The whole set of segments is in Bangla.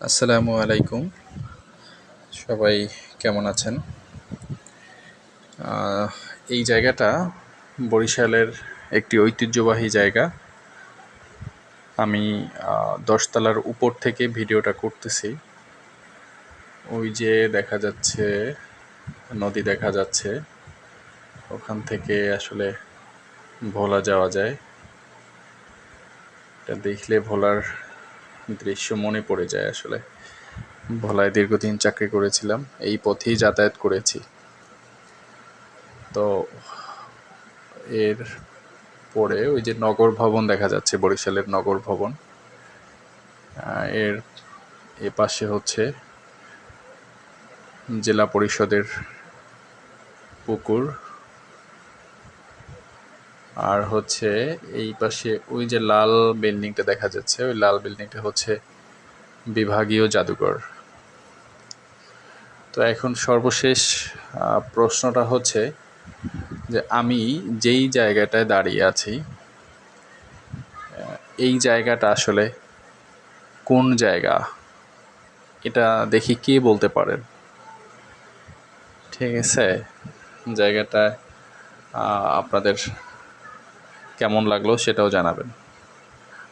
আসসালামু আলাইকুম। সবাই কেমন আছেন? এই জায়গাটা বরিশালের একটি ঐতিহ্যবাহী জায়গা। আমি 10 তলার উপর থেকে ভিডিওটা করতেছি। ওই যে দেখা যাচ্ছে নদী দেখা যাচ্ছে, ওখান থেকে আসলে ভোলা যাওয়া যায়। এটা দেখলে ভোলার দৃশ্য মনে পড়ে যায়। আসলে ভোলায় দীর্ঘদিন চাকরি করেছিলাম, এই পথেই যাতায়াত করেছি। তো এর পরে ওই যে নগর ভবন দেখা যাচ্ছে, বরিশালের নগর ভবন। এর এপাশে হচ্ছে জেলা পরিষদের পুকুর, আর হচ্ছে এই পাশে ওই যে লাল বিল্ডিংটা দেখা যাচ্ছে, ওই লাল বিল্ডিংটা হচ্ছে বিভাগীয় জাদুঘর। তো এখন সর্বশেষ প্রশ্নটা হচ্ছে যে আমি যেই জায়গাটায় দাঁড়িয়ে আছি, এই জায়গাটা আসলে কোন জায়গা? এটা দেখি কে বলতে পারেন। ঠিক আছে, জায়গাটা আপনাদের কেমন লাগলো সেটাও জানাবেন,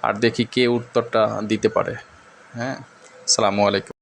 আর দেখি কে উত্তরটা দিতে পারে। হ্যাঁ, আসসালামু আলাইকুম।